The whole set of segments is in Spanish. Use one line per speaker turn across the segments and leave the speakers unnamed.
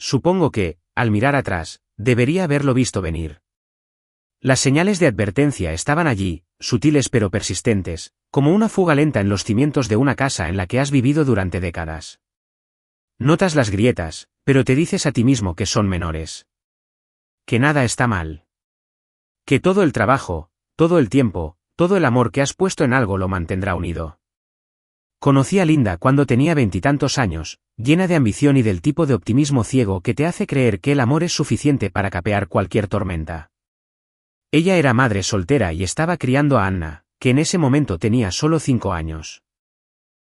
Supongo que, al mirar atrás, debería haberlo visto venir. Las señales de advertencia estaban allí, sutiles pero persistentes, como una fuga lenta en los cimientos de una casa en la que has vivido durante décadas. Notas las grietas, pero te dices a ti mismo que son menores. Que nada está mal. Que todo el trabajo, todo el tiempo, todo el amor que has puesto en algo lo mantendrá unido. Conocí a Linda cuando tenía 20 y tantos años, llena de ambición y del tipo de optimismo ciego que te hace creer que el amor es suficiente para capear cualquier tormenta. Ella era madre soltera y estaba criando a Anna, que en ese momento tenía solo 5 años.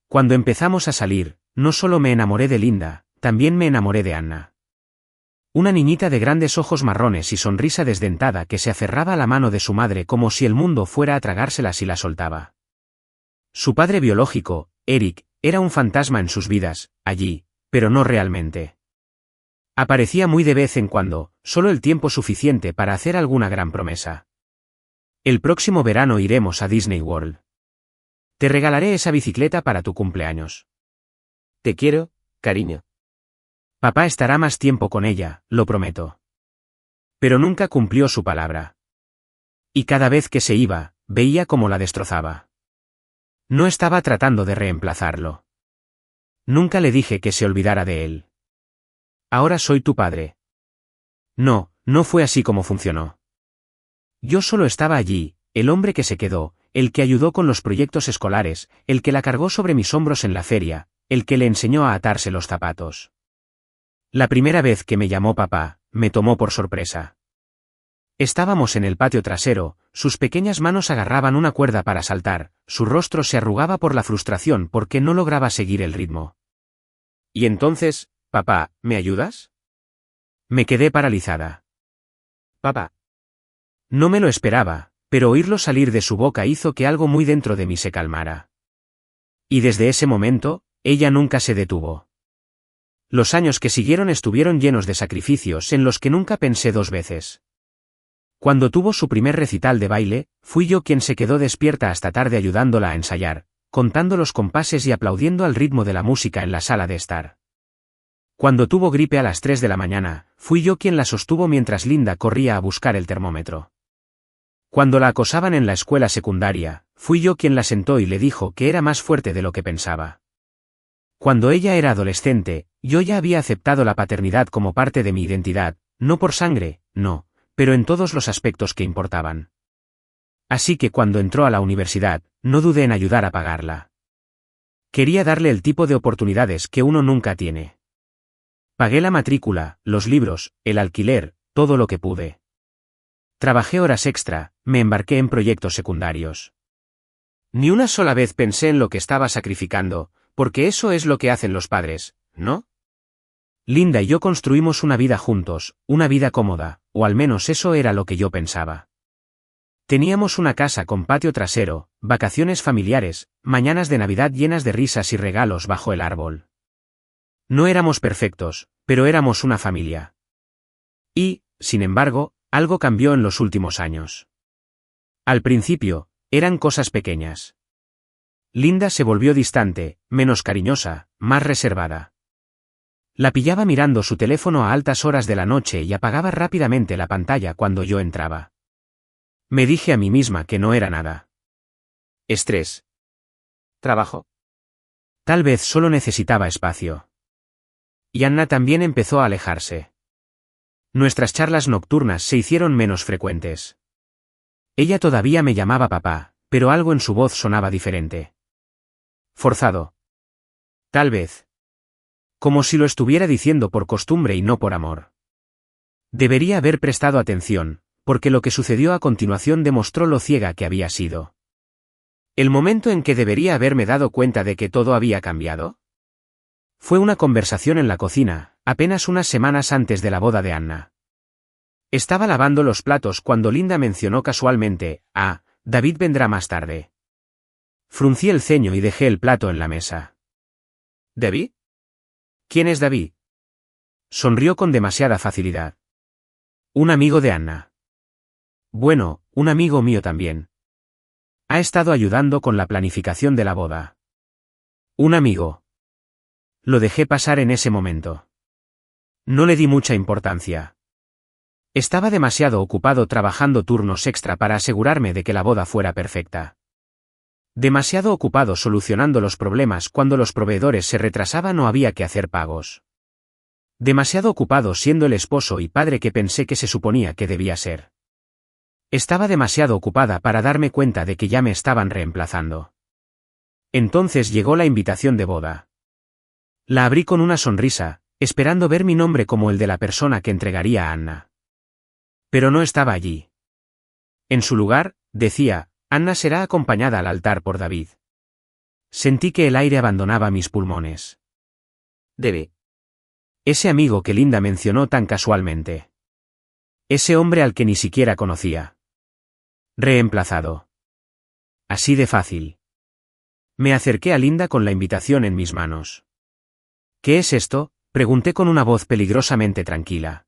Cuando empezamos a salir, no solo me enamoré de Linda, también me enamoré de Anna. Una niñita de grandes ojos marrones y sonrisa desdentada que se aferraba a la mano de su madre como si el mundo fuera a tragársela si la soltaba. Su padre biológico, Eric, era un fantasma en sus vidas, allí, pero no realmente. Aparecía muy de vez en cuando, solo el tiempo suficiente para hacer alguna gran promesa. El próximo verano iremos a Disney World. Te regalaré esa bicicleta para tu cumpleaños.
Te quiero, cariño.
Papá estará más tiempo con ella, lo prometo. Pero nunca cumplió su palabra. Y cada vez que se iba, veía cómo la destrozaba. No estaba tratando de reemplazarlo. Nunca le dije que se olvidara de él. Ahora soy tu padre. No, no fue así como funcionó. Yo solo estaba allí, el hombre que se quedó, el que ayudó con los proyectos escolares, el que la cargó sobre mis hombros en la feria, el que le enseñó a atarse los zapatos. La primera vez que me llamó papá, me tomó por sorpresa. Estábamos en el patio trasero, sus pequeñas manos agarraban una cuerda para saltar, su rostro se arrugaba por la frustración porque no lograba seguir el ritmo.
Y entonces, papá, ¿me ayudas?
Me quedé paralizada.
Papá.
No me lo esperaba, pero oírlo salir de su boca hizo que algo muy dentro de mí se calmara. Y desde ese momento, ella nunca se detuvo. Los años que siguieron estuvieron llenos de sacrificios en los que nunca pensé 2 veces. Cuando tuvo su primer recital de baile, fui yo quien se quedó despierta hasta tarde ayudándola a ensayar, contando los compases y aplaudiendo al ritmo de la música en la sala de estar. Cuando tuvo gripe a las 3 de la mañana, fui yo quien la sostuvo mientras Linda corría a buscar el termómetro. Cuando la acosaban en la escuela secundaria, fui yo quien la sentó y le dijo que era más fuerte de lo que pensaba. Cuando ella era adolescente, yo ya había aceptado la paternidad como parte de mi identidad, no por sangre, no, pero en todos los aspectos que importaban. Así que cuando entró a la universidad, no dudé en ayudar a pagarla. Quería darle el tipo de oportunidades que uno nunca tiene. Pagué la matrícula, los libros, el alquiler, todo lo que pude. Trabajé horas extra, me embarqué en proyectos secundarios. Ni una sola vez pensé en lo que estaba sacrificando, porque eso es lo que hacen los padres, ¿no? Linda y yo construimos una vida juntos, una vida cómoda, o al menos eso era lo que yo pensaba. Teníamos una casa con patio trasero, vacaciones familiares, mañanas de Navidad llenas de risas y regalos bajo el árbol. No éramos perfectos, pero éramos una familia. Y, sin embargo, algo cambió en los últimos años. Al principio, eran cosas pequeñas. Linda se volvió distante, menos cariñosa, más reservada. La pillaba mirando su teléfono a altas horas de la noche y apagaba rápidamente la pantalla cuando yo entraba. Me dije a mí misma que no era nada.
Estrés. Trabajo.
Tal vez solo necesitaba espacio. Y Anna también empezó a alejarse. Nuestras charlas nocturnas se hicieron menos frecuentes. Ella todavía me llamaba papá, pero algo en su voz sonaba diferente. Forzado. Tal vez. Como si lo estuviera diciendo por costumbre y no por amor. Debería haber prestado atención, porque lo que sucedió a continuación demostró lo ciega que había sido. ¿El momento en que debería haberme dado cuenta de que todo había cambiado? Fue una conversación en la cocina, apenas unas semanas antes de la boda de Anna. Estaba lavando los platos cuando Linda mencionó casualmente, David vendrá más tarde. Fruncí el ceño y dejé el plato en la mesa.
¿David?
¿Quién es David? Sonrió con demasiada facilidad. Un amigo de Anna. Bueno, un amigo mío también. Ha estado ayudando con la planificación de la boda. Un amigo. Lo dejé pasar en ese momento. No le di mucha importancia. Estaba demasiado ocupado trabajando turnos extra para asegurarme de que la boda fuera perfecta. Demasiado ocupado solucionando los problemas cuando los proveedores se retrasaban o había que hacer pagos. Demasiado ocupado siendo el esposo y padre que pensé que se suponía que debía ser. Estaba demasiado ocupada para darme cuenta de que ya me estaban reemplazando. Entonces llegó la invitación de boda. La abrí con una sonrisa, esperando ver mi nombre como el de la persona que entregaría a Anna. Pero no estaba allí. En su lugar, decía, Anna será acompañada al altar por David. Sentí que el aire abandonaba mis pulmones.
Debe.
Ese amigo que Linda mencionó tan casualmente. Ese hombre al que ni siquiera conocía. Reemplazado. Así de fácil. Me acerqué a Linda con la invitación en mis manos. ¿Qué es esto?, pregunté con una voz peligrosamente tranquila.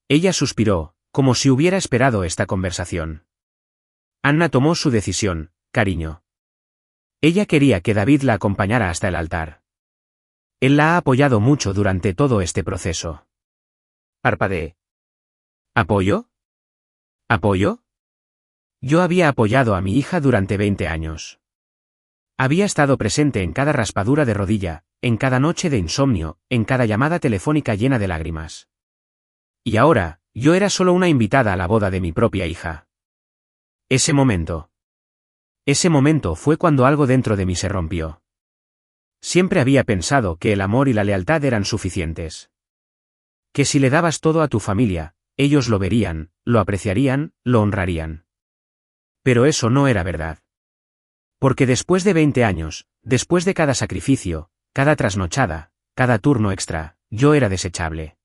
Ella suspiró, como si hubiera esperado esta conversación. Anna tomó su decisión, cariño. Ella quería que David la acompañara hasta el altar. Él la ha apoyado mucho durante todo este proceso.
Parpadeé.
¿Apoyo? ¿Apoyo? Yo había apoyado a mi hija durante 20 años. Había estado presente en cada raspadura de rodilla, en cada noche de insomnio, en cada llamada telefónica llena de lágrimas. Y ahora, yo era solo una invitada a la boda de mi propia hija. Ese momento fue cuando algo dentro de mí se rompió. Siempre había pensado que el amor y la lealtad eran suficientes. Que si le dabas todo a tu familia, ellos lo verían, lo apreciarían, lo honrarían. Pero eso no era verdad. Porque después de 20 años, después de cada sacrificio, cada trasnochada, cada turno extra, yo era desechable.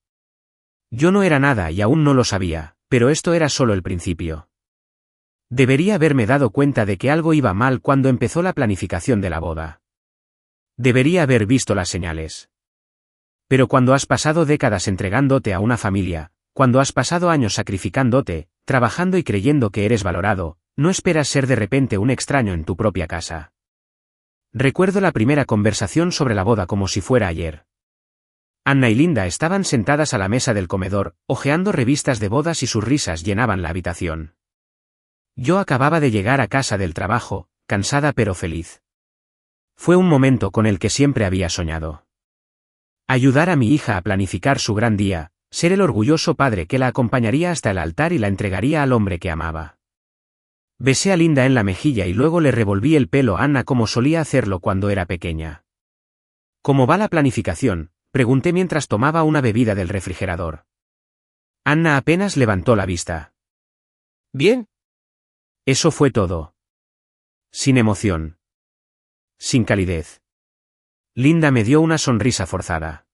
Yo no era nada y aún no lo sabía, pero esto era solo el principio. Debería haberme dado cuenta de que algo iba mal cuando empezó la planificación de la boda. Debería haber visto las señales. Pero cuando has pasado décadas entregándote a una familia, cuando has pasado años sacrificándote, trabajando y creyendo que eres valorado, no esperas ser de repente un extraño en tu propia casa. Recuerdo la primera conversación sobre la boda como si fuera ayer. Anna y Linda estaban sentadas a la mesa del comedor, hojeando revistas de bodas y sus risas llenaban la habitación. Yo acababa de llegar a casa del trabajo, cansada pero feliz. Fue un momento con el que siempre había soñado. Ayudar a mi hija a planificar su gran día, ser el orgulloso padre que la acompañaría hasta el altar y la entregaría al hombre que amaba. Besé a Linda en la mejilla y luego le revolví el pelo a Anna como solía hacerlo cuando era pequeña. ¿Cómo va la planificación?, pregunté mientras tomaba una bebida del refrigerador. Anna apenas levantó la vista.
Bien.
Eso fue todo. Sin emoción. Sin calidez. Linda me dio una sonrisa forzada.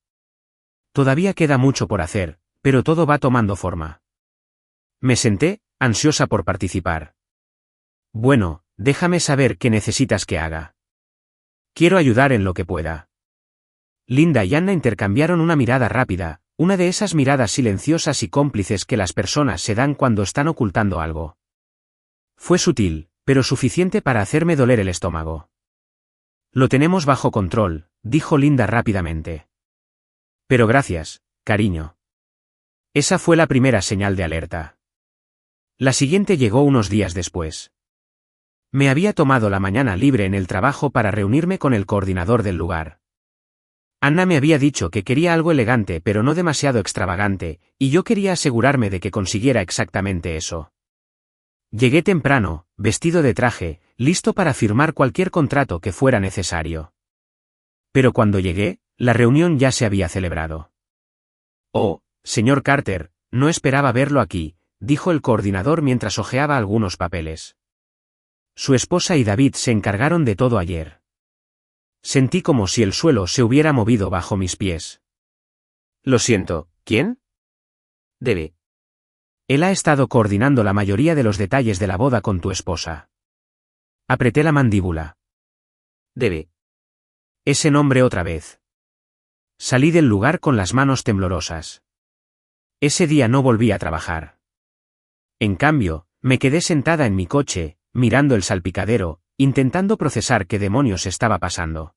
Todavía queda mucho por hacer, pero todo va tomando forma. Me senté, ansiosa por participar. Bueno, déjame saber qué necesitas que haga. Quiero ayudar en lo que pueda. Linda y Anna intercambiaron una mirada rápida, una de esas miradas silenciosas y cómplices que las personas se dan cuando están ocultando algo. Fue sutil, pero suficiente para hacerme doler el estómago. Lo tenemos bajo control, dijo Linda rápidamente. Pero gracias, cariño. Esa fue la primera señal de alerta. La siguiente llegó unos días después. Me había tomado la mañana libre en el trabajo para reunirme con el coordinador del lugar. Anna me había dicho que quería algo elegante pero no demasiado extravagante, y yo quería asegurarme de que consiguiera exactamente eso. Llegué temprano, vestido de traje, listo para firmar cualquier contrato que fuera necesario. Pero cuando llegué, la reunión ya se había celebrado. Oh, señor Carter, no esperaba verlo aquí, dijo el coordinador mientras hojeaba algunos papeles. Su esposa y David se encargaron de todo ayer. Sentí como si el suelo se hubiera movido bajo mis pies.
Lo siento, ¿quién? Debe.
Él ha estado coordinando la mayoría de los detalles de la boda con tu esposa. Apreté la mandíbula.
Debe.
Ese nombre otra vez. Salí del lugar con las manos temblorosas. Ese día no volví a trabajar. En cambio, me quedé sentada en mi coche, mirando el salpicadero, intentando procesar qué demonios estaba pasando.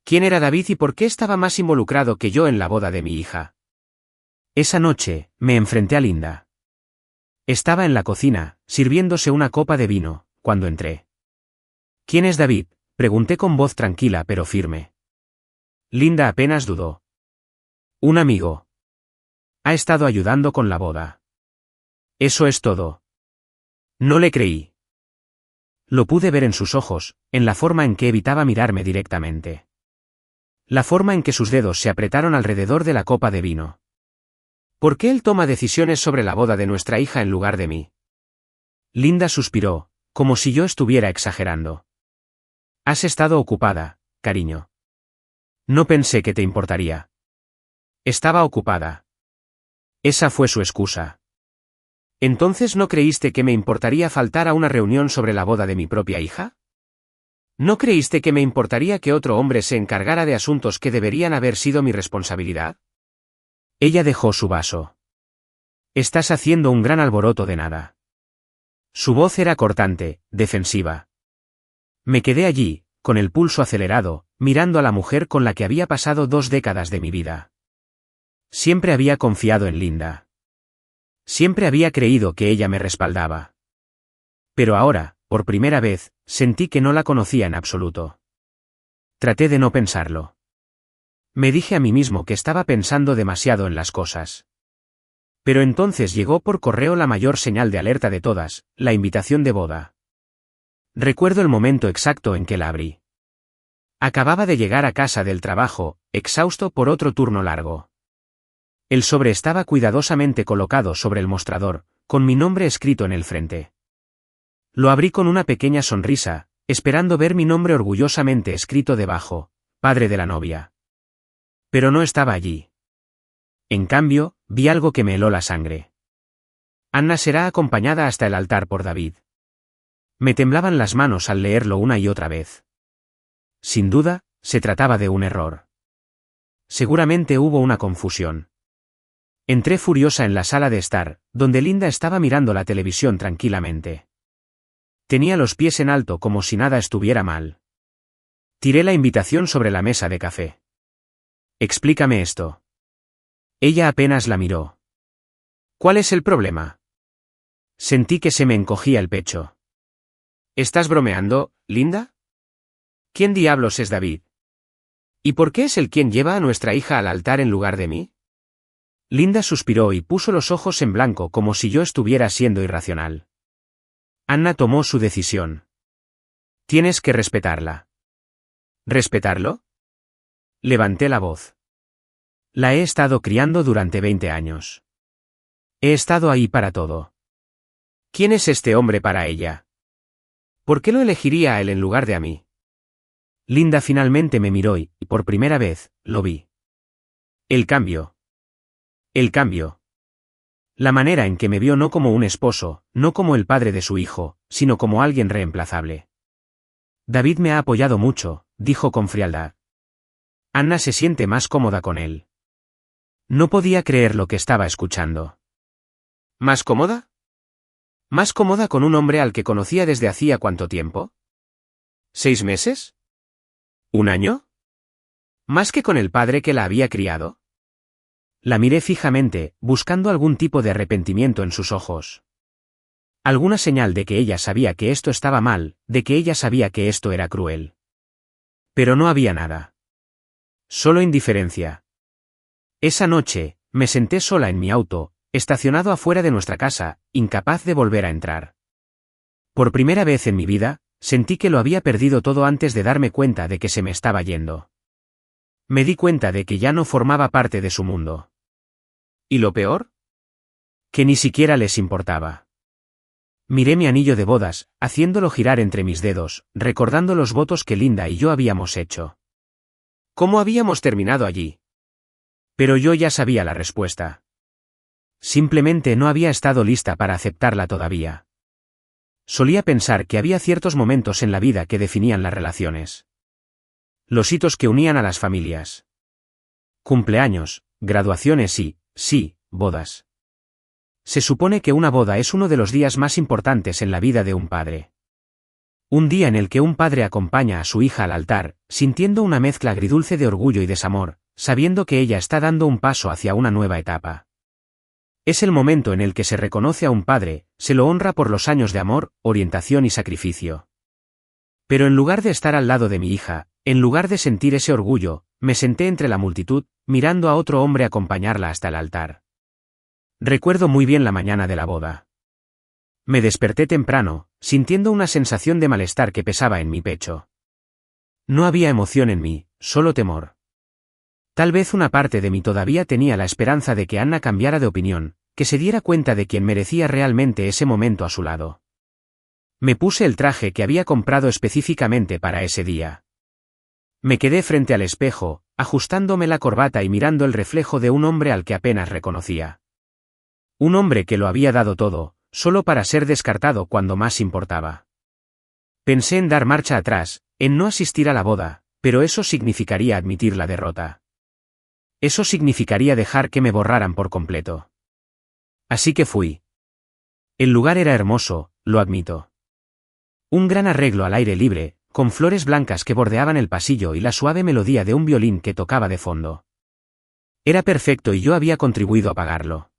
¿Quién era David y por qué estaba más involucrado que yo en la boda de mi hija? Esa noche, me enfrenté a Linda. Estaba en la cocina, sirviéndose una copa de vino, cuando entré. ¿Quién es David?, pregunté con voz tranquila pero firme. Linda apenas dudó. Un amigo. Ha estado ayudando con la boda. Eso es todo. No le creí. Lo pude ver en sus ojos, en la forma en que evitaba mirarme directamente. La forma en que sus dedos se apretaron alrededor de la copa de vino. ¿Por qué él toma decisiones sobre la boda de nuestra hija en lugar de mí? Linda suspiró, como si yo estuviera exagerando. Has estado ocupada, cariño. No pensé que te importaría. Estaba ocupada. Esa fue su excusa. ¿Entonces no creíste que me importaría faltar a una reunión sobre la boda de mi propia hija? ¿No creíste que me importaría que otro hombre se encargara de asuntos que deberían haber sido mi responsabilidad? Ella dejó su vaso. Estás haciendo un gran alboroto de nada. Su voz era cortante, defensiva. Me quedé allí, con el pulso acelerado, mirando a la mujer con la que había pasado 2 décadas de mi vida. Siempre había confiado en Linda. Siempre había creído que ella me respaldaba. Pero ahora, por primera vez, sentí que no la conocía en absoluto. Traté de no pensarlo. Me dije a mí mismo que estaba pensando demasiado en las cosas. Pero entonces llegó por correo la mayor señal de alerta de todas, la invitación de boda. Recuerdo el momento exacto en que la abrí. Acababa de llegar a casa del trabajo, exhausto por otro turno largo. El sobre estaba cuidadosamente colocado sobre el mostrador, con mi nombre escrito en el frente. Lo abrí con una pequeña sonrisa, esperando ver mi nombre orgullosamente escrito debajo, padre de la novia. Pero no estaba allí. En cambio, vi algo que me heló la sangre. Anna será acompañada hasta el altar por David. Me temblaban las manos al leerlo una y otra vez. Sin duda, se trataba de un error. Seguramente hubo una confusión. Entré furiosa en la sala de estar, donde Linda estaba mirando la televisión tranquilamente. Tenía los pies en alto como si nada estuviera mal. Tiré la invitación sobre la mesa de café. Explícame esto. Ella apenas la miró. ¿Cuál es el problema? Sentí que se me encogía el pecho. ¿Estás bromeando, Linda? ¿Quién diablos es David? ¿Y por qué es él quien lleva a nuestra hija al altar en lugar de mí? Linda suspiró y puso los ojos en blanco como si yo estuviera siendo irracional. Anna tomó su decisión. Tienes que respetarla. ¿Respetarlo? Levanté la voz. La he estado criando durante 20 años. He estado ahí para todo. ¿Quién es este hombre para ella? ¿Por qué lo elegiría a él en lugar de a mí? Linda finalmente me miró y, por primera vez, lo vi. El cambio. El cambio. La manera en que me vio no como un esposo, no como el padre de su hijo, sino como alguien reemplazable. David me ha apoyado mucho, dijo con frialdad. Anna se siente más cómoda con él. No podía creer lo que estaba escuchando. ¿Más cómoda? ¿Más cómoda con un hombre al que conocía desde hacía cuánto tiempo? ¿6 meses? ¿1 año? ¿Más que con el padre que la había criado? La miré fijamente, buscando algún tipo de arrepentimiento en sus ojos. Alguna señal de que ella sabía que esto estaba mal, de que ella sabía que esto era cruel. Pero no había nada. Solo indiferencia. Esa noche, me senté sola en mi auto, estacionado afuera de nuestra casa, incapaz de volver a entrar. Por primera vez en mi vida, sentí que lo había perdido todo antes de darme cuenta de que se me estaba yendo. Me di cuenta de que ya no formaba parte de su mundo. ¿Y lo peor? Que ni siquiera les importaba. Miré mi anillo de bodas, haciéndolo girar entre mis dedos, recordando los votos que Linda y yo habíamos hecho. ¿Cómo habíamos terminado allí? Pero yo ya sabía la respuesta. Simplemente no había estado lista para aceptarla todavía. Solía pensar que había ciertos momentos en la vida que definían las relaciones. Los hitos que unían a las familias. Cumpleaños, graduaciones y, sí, bodas. Se supone que una boda es uno de los días más importantes en la vida de un padre. Un día en el que un padre acompaña a su hija al altar, sintiendo una mezcla agridulce de orgullo y desamor, sabiendo que ella está dando un paso hacia una nueva etapa. Es el momento en el que se reconoce a un padre, se lo honra por los años de amor, orientación y sacrificio. Pero en lugar de estar al lado de mi hija, en lugar de sentir ese orgullo, me senté entre la multitud, mirando a otro hombre acompañarla hasta el altar. Recuerdo muy bien la mañana de la boda. Me desperté temprano, sintiendo una sensación de malestar que pesaba en mi pecho. No había emoción en mí, solo temor. Tal vez una parte de mí todavía tenía la esperanza de que Anna cambiara de opinión, que se diera cuenta de quién merecía realmente ese momento a su lado. Me puse el traje que había comprado específicamente para ese día. Me quedé frente al espejo, ajustándome la corbata y mirando el reflejo de un hombre al que apenas reconocía. Un hombre que lo había dado todo, solo para ser descartado cuando más importaba. Pensé en dar marcha atrás, en no asistir a la boda, pero eso significaría admitir la derrota. Eso significaría dejar que me borraran por completo. Así que fui. El lugar era hermoso, lo admito. Un gran arreglo al aire libre, con flores blancas que bordeaban el pasillo y la suave melodía de un violín que tocaba de fondo. Era perfecto y yo había contribuido a pagarlo.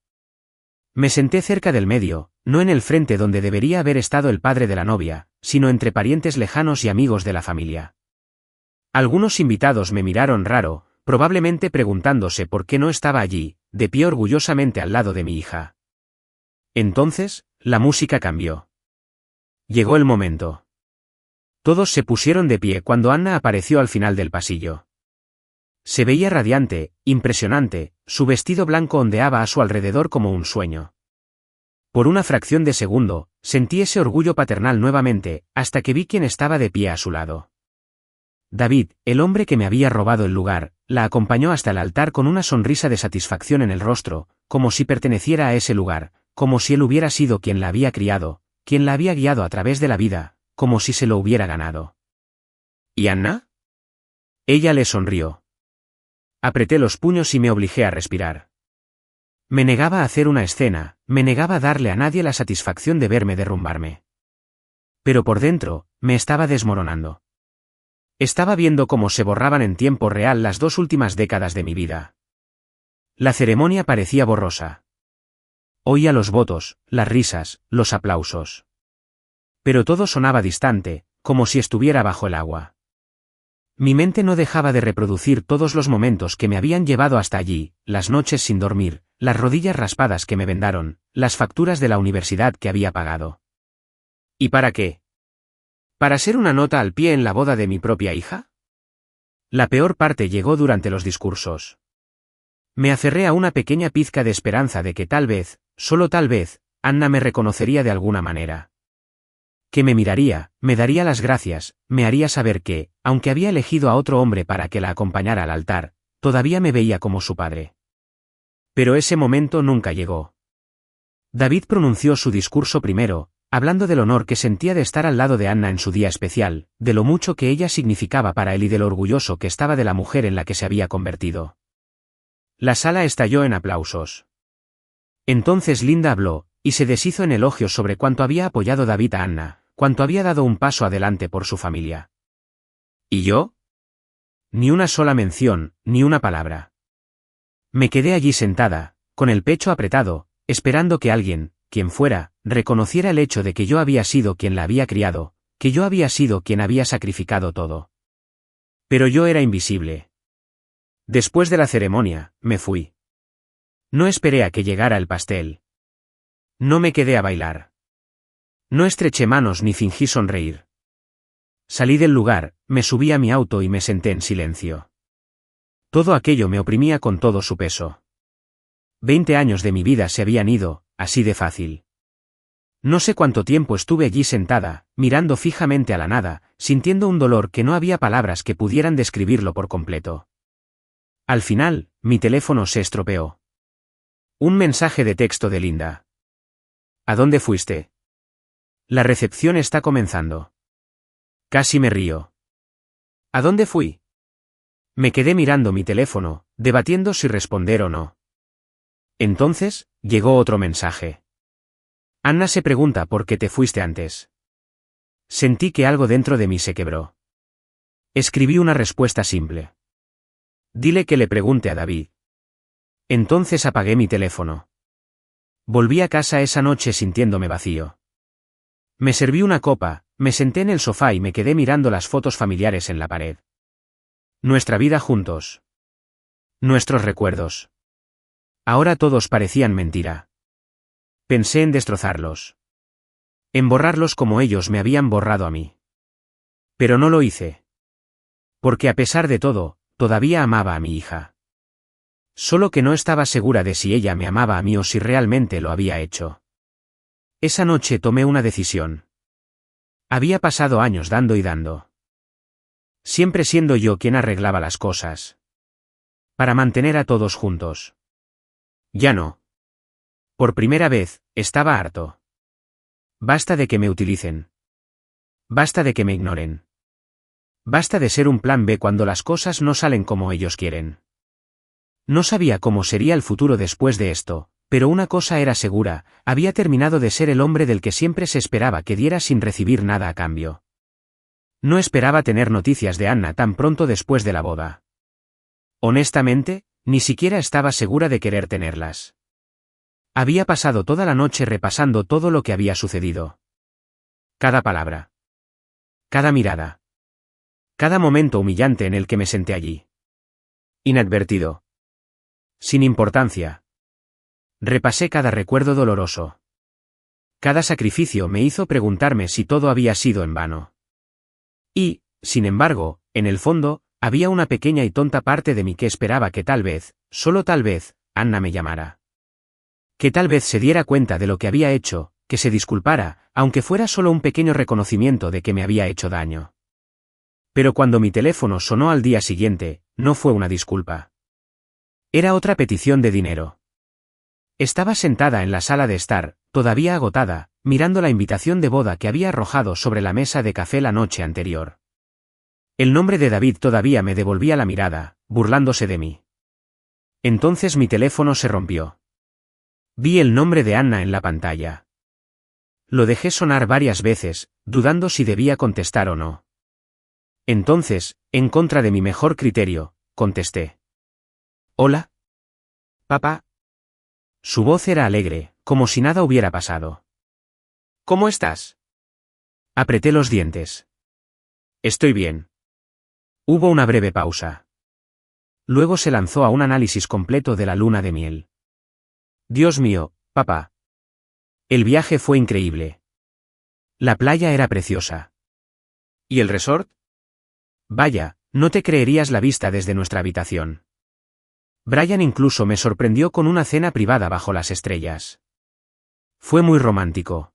Me senté cerca del medio, no en el frente donde debería haber estado el padre de la novia, sino entre parientes lejanos y amigos de la familia. Algunos invitados me miraron raro, probablemente preguntándose por qué no estaba allí, de pie orgullosamente al lado de mi hija. Entonces, la música cambió. Llegó el momento. Todos se pusieron de pie cuando Anna apareció al final del pasillo. Se veía radiante, impresionante, su vestido blanco ondeaba a su alrededor como un sueño. Por una fracción de segundo, sentí ese orgullo paternal nuevamente, hasta que vi quién estaba de pie a su lado. David, el hombre que me había robado el lugar, la acompañó hasta el altar con una sonrisa de satisfacción en el rostro, como si perteneciera a ese lugar, como si él hubiera sido quien la había criado, quien la había guiado a través de la vida, como si se lo hubiera ganado. ¿Y Anna? Ella le sonrió. Apreté los puños y me obligué a respirar. Me negaba a hacer una escena, me negaba a darle a nadie la satisfacción de verme derrumbarme. Pero por dentro, me estaba desmoronando. Estaba viendo cómo se borraban en tiempo real las 2 últimas décadas de mi vida. La ceremonia parecía borrosa. Oía los votos, las risas, los aplausos. Pero todo sonaba distante, como si estuviera bajo el agua. Mi mente no dejaba de reproducir todos los momentos que me habían llevado hasta allí, las noches sin dormir, las rodillas raspadas que me vendaron, las facturas de la universidad que había pagado. ¿Y para qué? ¿Para ser una nota al pie en la boda de mi propia hija? La peor parte llegó durante los discursos. Me aferré a una pequeña pizca de esperanza de que tal vez, solo tal vez, Anna me reconocería de alguna manera. Que me miraría, me daría las gracias, me haría saber que, aunque había elegido a otro hombre para que la acompañara al altar, todavía me veía como su padre. Pero ese momento nunca llegó. David pronunció su discurso primero, hablando del honor que sentía de estar al lado de Anna en su día especial, de lo mucho que ella significaba para él y de lo orgulloso que estaba de la mujer en la que se había convertido. La sala estalló en aplausos. Entonces Linda habló, y se deshizo en elogios sobre cuánto había apoyado David a Anna, cuánto había dado un paso adelante por su familia. ¿Y yo? Ni una sola mención, ni una palabra. Me quedé allí sentada, con el pecho apretado, esperando que alguien, quien fuera, reconociera el hecho de que yo había sido quien la había criado, que yo había sido quien había sacrificado todo. Pero yo era invisible. Después de la ceremonia, me fui. No esperé a que llegara el pastel. No me quedé a bailar. No estreché manos ni fingí sonreír. Salí del lugar, me subí a mi auto y me senté en silencio. Todo aquello me oprimía con todo su peso. 20 años de mi vida se habían ido, así de fácil. No sé cuánto tiempo estuve allí sentada, mirando fijamente a la nada, sintiendo un dolor que no había palabras que pudieran describirlo por completo. Al final, mi teléfono se estropeó. Un mensaje de texto de Linda. ¿A dónde fuiste? La recepción está comenzando. Casi me río. ¿A dónde fui? Me quedé mirando mi teléfono, debatiendo si responder o no. Entonces, llegó otro mensaje. Anna se pregunta por qué te fuiste antes. Sentí que algo dentro de mí se quebró. Escribí una respuesta simple. Dile que le pregunte a David. Entonces apagué mi teléfono. Volví a casa esa noche sintiéndome vacío. Me serví una copa, me senté en el sofá y me quedé mirando las fotos familiares en la pared. Nuestra vida juntos. Nuestros recuerdos. Ahora todos parecían mentira. Pensé en destrozarlos. En borrarlos como ellos me habían borrado a mí. Pero no lo hice. Porque a pesar de todo, todavía amaba a mi hija. Solo que no estaba segura de si ella me amaba a mí o si realmente lo había hecho. Esa noche tomé una decisión. Había pasado años dando y dando. Siempre siendo yo quien arreglaba las cosas. Para mantener a todos juntos. Ya no. Por primera vez, estaba harto. Basta de que me utilicen. Basta de que me ignoren. Basta de ser un plan B cuando las cosas no salen como ellos quieren. No sabía cómo sería el futuro después de esto, pero una cosa era segura, había terminado de ser el hombre del que siempre se esperaba que diera sin recibir nada a cambio. No esperaba tener noticias de Anna tan pronto después de la boda. Honestamente, ni siquiera estaba segura de querer tenerlas. Había pasado toda la noche repasando todo lo que había sucedido. Cada palabra. Cada mirada. Cada momento humillante en el que me senté allí. Inadvertido. Sin importancia. Repasé cada recuerdo doloroso. Cada sacrificio me hizo preguntarme si todo había sido en vano. Y, sin embargo, en el fondo, había una pequeña y tonta parte de mí que esperaba que tal vez, solo tal vez, Anna me llamara. Que tal vez se diera cuenta de lo que había hecho, que se disculpara, aunque fuera solo un pequeño reconocimiento de que me había hecho daño. Pero cuando mi teléfono sonó al día siguiente, no fue una disculpa. Era otra petición de dinero. Estaba sentada en la sala de estar, todavía agotada, mirando la invitación de boda que había arrojado sobre la mesa de café la noche anterior. El nombre de David todavía me devolvía la mirada, burlándose de mí. Entonces mi teléfono se rompió. Vi el nombre de Anna en la pantalla. Lo dejé sonar varias veces, dudando si debía contestar o no. Entonces, en contra de mi mejor criterio, contesté. ¿Hola? Papá. Su voz era alegre, como si nada hubiera pasado. ¿Cómo estás? Apreté los dientes. Estoy bien. Hubo una breve pausa. Luego se lanzó a un análisis completo de la luna de miel. Dios mío, papá. El viaje fue increíble. La playa era preciosa. ¿Y el resort? Vaya, no te creerías la vista desde nuestra habitación. Brian incluso me sorprendió con una cena privada bajo las estrellas. Fue muy romántico.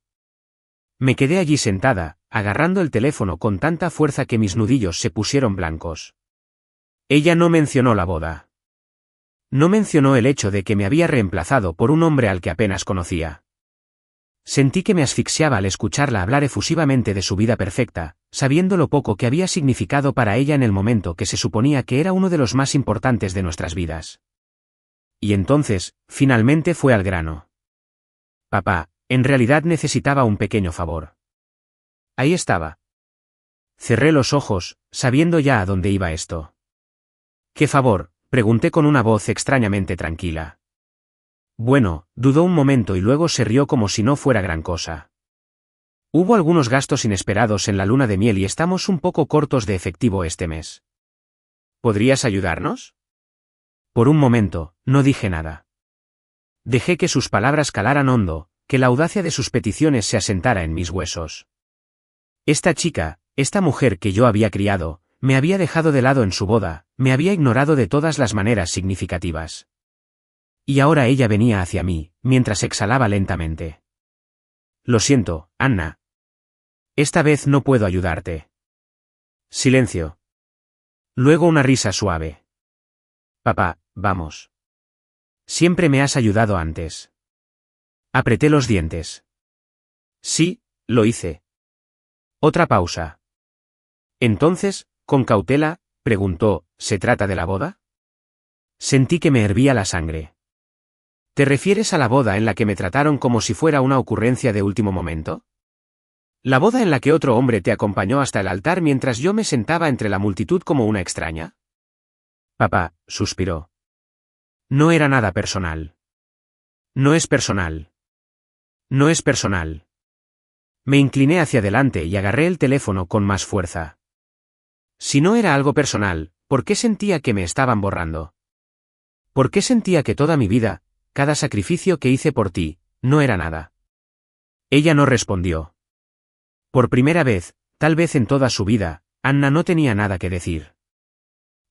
Me quedé allí sentada, agarrando el teléfono con tanta fuerza que mis nudillos se pusieron blancos. Ella no mencionó la boda. No mencionó el hecho de que me había reemplazado por un hombre al que apenas conocía. Sentí que me asfixiaba al escucharla hablar efusivamente de su vida perfecta, sabiendo lo poco que había significado para ella en el momento que se suponía que era uno de los más importantes de nuestras vidas. Y entonces, finalmente fue al grano. Papá, en realidad necesitaba un pequeño favor. Ahí estaba. Cerré los ojos, sabiendo ya a dónde iba esto. ¿Qué favor?, pregunté con una voz extrañamente tranquila. Bueno, dudó un momento y luego se rió como si no fuera gran cosa. Hubo algunos gastos inesperados en la luna de miel y estamos un poco cortos de efectivo este mes. ¿Podrías ayudarnos? Por un momento, no dije nada. Dejé que sus palabras calaran hondo, que la audacia de sus peticiones se asentara en mis huesos. Esta chica, esta mujer que yo había criado, me había dejado de lado en su boda, me había ignorado de todas las maneras significativas. Y ahora ella venía hacia mí, mientras exhalaba lentamente. Lo siento, Anna. Esta vez no puedo ayudarte. Silencio. Luego una risa suave. Papá, vamos. Siempre me has ayudado antes. Apreté los dientes. Sí, lo hice. Otra pausa. Entonces, con cautela, preguntó, ¿se trata de la boda? Sentí que me hervía la sangre. ¿Te refieres a la boda en la que me trataron como si fuera una ocurrencia de último momento? ¿La boda en la que otro hombre te acompañó hasta el altar mientras yo me sentaba entre la multitud como una extraña? Papá, suspiró. No era nada personal. No es personal. No es personal. Me incliné hacia adelante y agarré el teléfono con más fuerza. Si no era algo personal, ¿por qué sentía que me estaban borrando? ¿Por qué sentía que toda mi vida, cada sacrificio que hice por ti, no era nada? Ella no respondió. Por primera vez, tal vez en toda su vida, Anna no tenía nada que decir.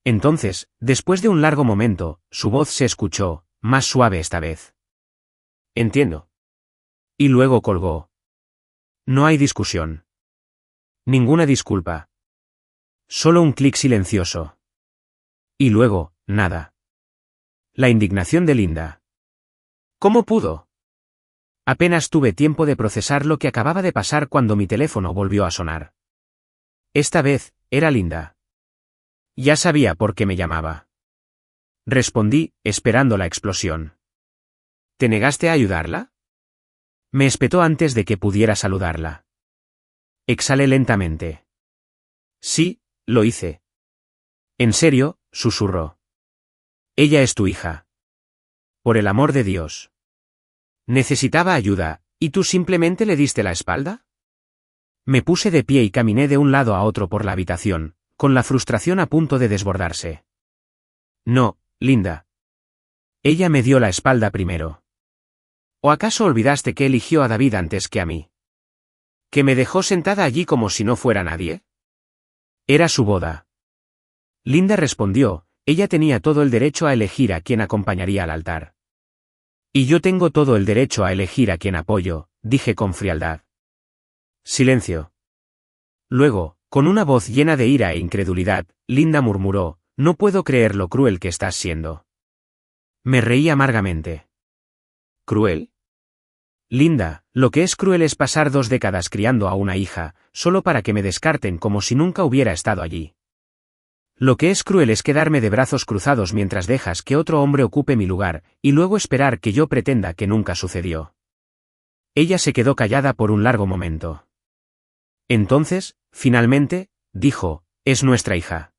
Entonces, después de un largo momento, su voz se escuchó, más suave esta vez. Entiendo. Y luego colgó. No hay discusión. Ninguna disculpa. Solo un clic silencioso. Y luego, nada. La indignación de Linda. ¿Cómo pudo? Apenas tuve tiempo de procesar lo que acababa de pasar cuando mi teléfono volvió a sonar. Esta vez, era Linda. Ya sabía por qué me llamaba. Respondí, esperando la explosión. ¿Te negaste a ayudarla? Me espetó antes de que pudiera saludarla. Exhalé lentamente. Sí, lo hice. ¿En serio?, susurró. Ella es tu hija. Por el amor de Dios. Necesitaba ayuda, ¿y tú simplemente le diste la espalda? Me puse de pie y caminé de un lado a otro por la habitación, con la frustración a punto de desbordarse. No, Linda. Ella me dio la espalda primero. ¿O acaso olvidaste que eligió a David antes que a mí? ¿Que me dejó sentada allí como si no fuera nadie? Era su boda. Linda respondió, ella tenía todo el derecho a elegir a quien acompañaría al altar. Y yo tengo todo el derecho a elegir a quien apoyo, dije con frialdad. Silencio. Luego, con una voz llena de ira e incredulidad, Linda murmuró, no puedo creer lo cruel que estás siendo. Me reí amargamente. ¿Cruel? Linda, lo que es cruel es pasar 2 décadas criando a una hija, solo para que me descarten como si nunca hubiera estado allí. Lo que es cruel es quedarme de brazos cruzados mientras dejas que otro hombre ocupe mi lugar, y luego esperar que yo pretenda que nunca sucedió. Ella se quedó callada por un largo momento. Entonces, finalmente, dijo, es nuestra hija.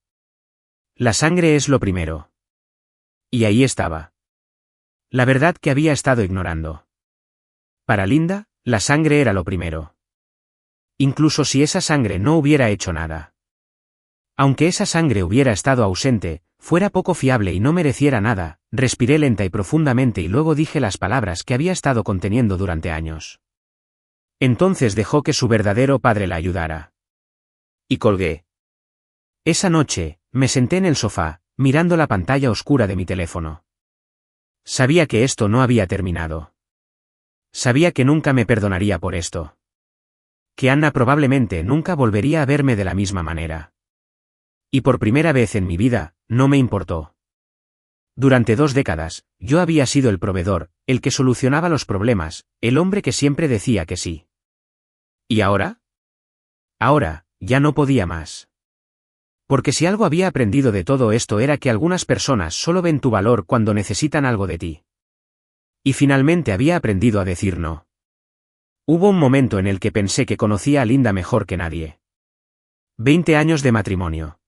La sangre es lo primero. Y ahí estaba. La verdad que había estado ignorando. Para Linda, la sangre era lo primero. Incluso si esa sangre no hubiera hecho nada. Aunque esa sangre hubiera estado ausente, fuera poco fiable y no mereciera nada, respiré lenta y profundamente y luego dije las palabras que había estado conteniendo durante años. Entonces dejó que su verdadero padre la ayudara. Y colgué. Esa noche, me senté en el sofá, mirando la pantalla oscura de mi teléfono. Sabía que esto no había terminado. Sabía que nunca me perdonaría por esto. Que Anna probablemente nunca volvería a verme de la misma manera. Y por primera vez en mi vida, no me importó. Durante 2 décadas, yo había sido el proveedor, el que solucionaba los problemas, el hombre que siempre decía que sí. ¿Y ahora? Ahora, ya no podía más. Porque si algo había aprendido de todo esto era que algunas personas solo ven tu valor cuando necesitan algo de ti. Y finalmente había aprendido a decir no. Hubo un momento en el que pensé que conocía a Linda mejor que nadie. 20 años de matrimonio.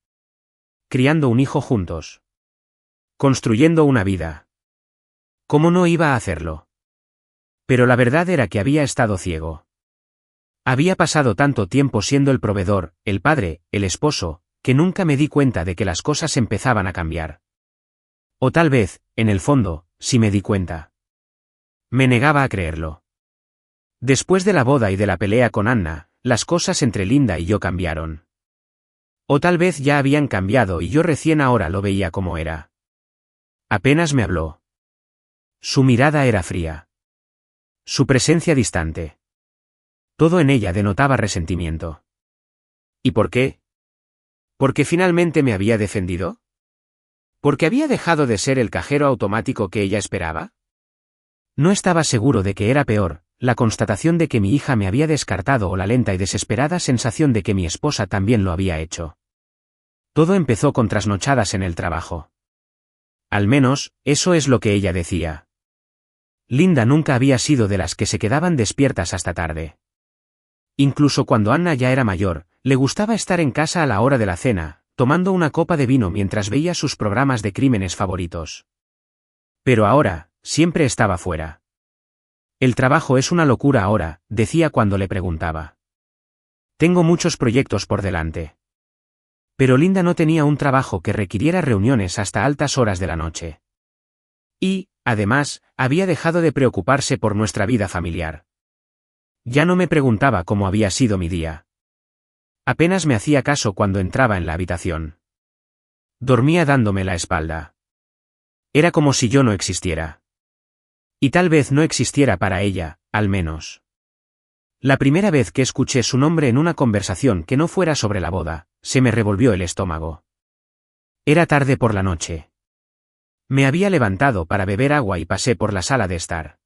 Criando un hijo juntos. Construyendo una vida. ¿Cómo no iba a hacerlo? Pero la verdad era que había estado ciego. Había pasado tanto tiempo siendo el proveedor, el padre, el esposo, que nunca me di cuenta de que las cosas empezaban a cambiar. O tal vez, en el fondo, sí me di cuenta. Me negaba a creerlo. Después de la boda y de la pelea con Anna, las cosas entre Linda y yo cambiaron. O tal vez ya habían cambiado y yo recién ahora lo veía como era. Apenas me habló. Su mirada era fría. Su presencia distante. Todo en ella denotaba resentimiento. ¿Y por qué? ¿Porque finalmente me había defendido? ¿Porque había dejado de ser el cajero automático que ella esperaba? No estaba seguro de que era peor, la constatación de que mi hija me había descartado o la lenta y desesperada sensación de que mi esposa también lo había hecho. Todo empezó con trasnochadas en el trabajo. Al menos, eso es lo que ella decía. Linda nunca había sido de las que se quedaban despiertas hasta tarde. Incluso cuando Anna ya era mayor, le gustaba estar en casa a la hora de la cena, tomando una copa de vino mientras veía sus programas de crímenes favoritos. Pero ahora, siempre estaba fuera. El trabajo es una locura ahora, decía cuando le preguntaba. Tengo muchos proyectos por delante. Pero Linda no tenía un trabajo que requiriera reuniones hasta altas horas de la noche. Y, además, había dejado de preocuparse por nuestra vida familiar. Ya no me preguntaba cómo había sido mi día. Apenas me hacía caso cuando entraba en la habitación. Dormía dándome la espalda. Era como si yo no existiera. Y tal vez no existiera para ella, al menos. La primera vez que escuché su nombre en una conversación que no fuera sobre la boda, se me revolvió el estómago. Era tarde por la noche. Me había levantado para beber agua y pasé por la sala de estar.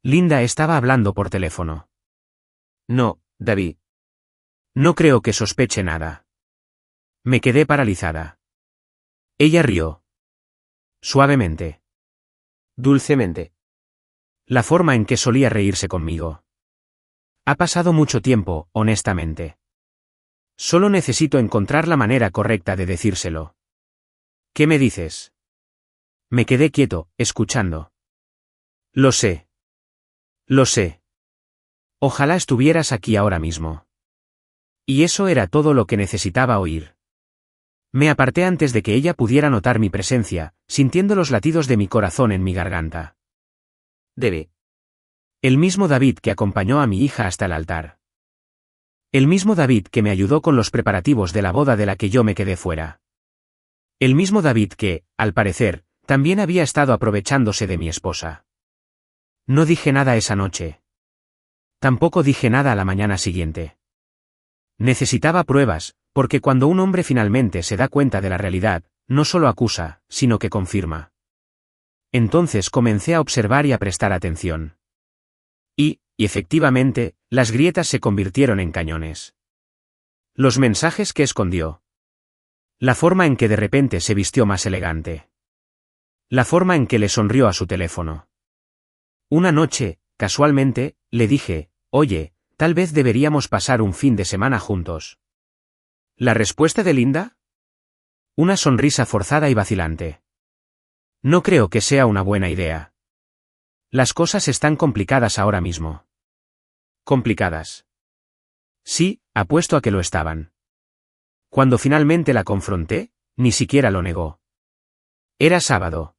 Linda estaba hablando por teléfono.
No, David.
No creo que sospeche nada. Me quedé paralizada. Ella rió. Suavemente.
Dulcemente.
La forma en que solía reírse conmigo. Ha pasado mucho tiempo, honestamente. Solo necesito encontrar la manera correcta de decírselo. ¿Qué me dices? Me quedé quieto, escuchando. Lo sé. Lo sé. Ojalá estuvieras aquí ahora mismo. Y eso era todo lo que necesitaba oír. Me aparté antes de que ella pudiera notar mi presencia, sintiendo los latidos de mi corazón en mi garganta.
Debe.
El mismo David que acompañó a mi hija hasta el altar. El mismo David que me ayudó con los preparativos de la boda de la que yo me quedé fuera. El mismo David que, al parecer, también había estado aprovechándose de mi esposa. No dije nada esa noche. Tampoco dije nada a la mañana siguiente. Necesitaba pruebas, porque cuando un hombre finalmente se da cuenta de la realidad, no solo acusa, sino que confirma. Entonces comencé a observar y a prestar atención. Y efectivamente, las grietas se convirtieron en cañones. Los mensajes que escondió. La forma en que de repente se vistió más elegante. La forma en que le sonrió a su teléfono. Una noche, casualmente, le dije, oye, tal vez deberíamos pasar un fin de semana juntos. ¿La respuesta de Linda? Una sonrisa forzada y vacilante. No creo que sea una buena idea. Las cosas están complicadas ahora mismo. ¿Complicadas? Sí, apuesto a que lo estaban. Cuando finalmente la confronté, ni siquiera lo negó. Era sábado.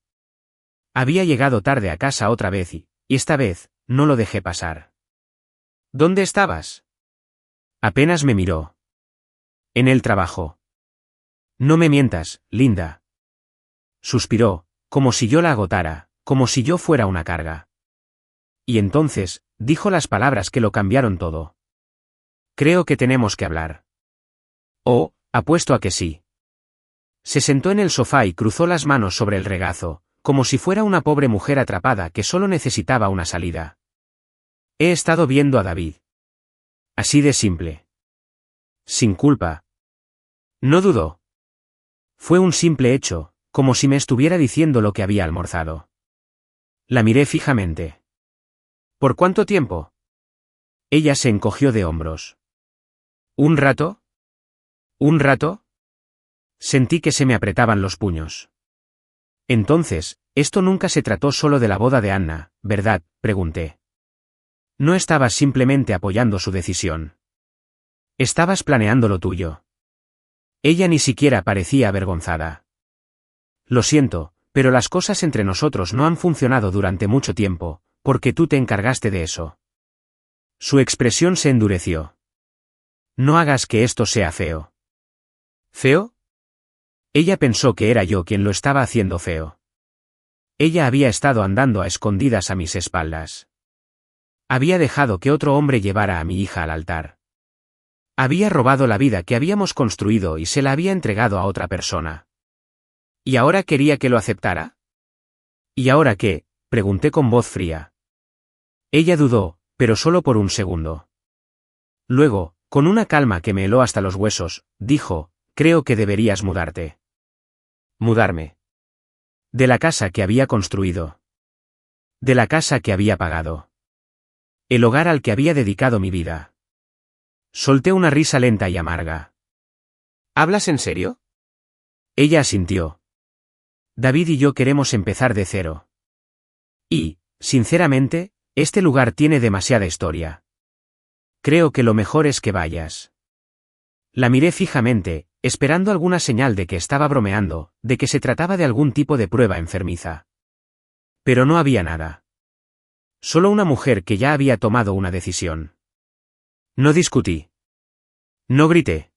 Había llegado tarde a casa otra vez y esta vez, no lo dejé pasar. ¿Dónde estabas? Apenas me miró. En el trabajo. No me mientas, Linda. Suspiró, como si yo la agotara, como si yo fuera una carga. Y entonces, dijo las palabras que lo cambiaron todo. Creo que tenemos que hablar. Oh, apuesto a que sí. Se sentó en el sofá y cruzó las manos sobre el regazo, como si fuera una pobre mujer atrapada que solo necesitaba una salida. He estado viendo a David. Así de simple. Sin culpa. No dudó. Fue un simple hecho, como si me estuviera diciendo lo que había almorzado. La miré fijamente. ¿Por cuánto tiempo? Ella se encogió de hombros. ¿Un rato? ¿Un rato? Sentí que se me apretaban los puños. Entonces, esto nunca se trató solo de la boda de Anna, ¿verdad?, pregunté. No estabas simplemente apoyando su decisión. Estabas planeando lo tuyo. Ella ni siquiera parecía avergonzada. Lo siento, pero las cosas entre nosotros no han funcionado durante mucho tiempo, porque tú te encargaste de eso. Su expresión se endureció. No hagas que esto sea feo. ¿Feo? Ella pensó que era yo quien lo estaba haciendo feo. Ella había estado andando a escondidas a mis espaldas. Había dejado que otro hombre llevara a mi hija al altar. Había robado la vida que habíamos construido y se la había entregado a otra persona. ¿Y ahora quería que lo aceptara? ¿Y ahora qué?, pregunté con voz fría. Ella dudó, pero solo por un segundo. Luego, con una calma que me heló hasta los huesos, dijo, creo que deberías mudarte. ¿Mudarme? De la casa que había construido. De la casa que había pagado. El hogar al que había dedicado mi vida. Solté una risa lenta y amarga. ¿Hablas en serio? Ella asintió. David y yo queremos empezar de cero. Y, sinceramente, Este lugar tiene demasiada historia. Creo que lo mejor es que vayas. La miré fijamente, esperando alguna señal de que estaba bromeando, de que se trataba de algún tipo de prueba enfermiza. Pero no había nada. Solo una mujer que ya había tomado una decisión. No discutí. No grité.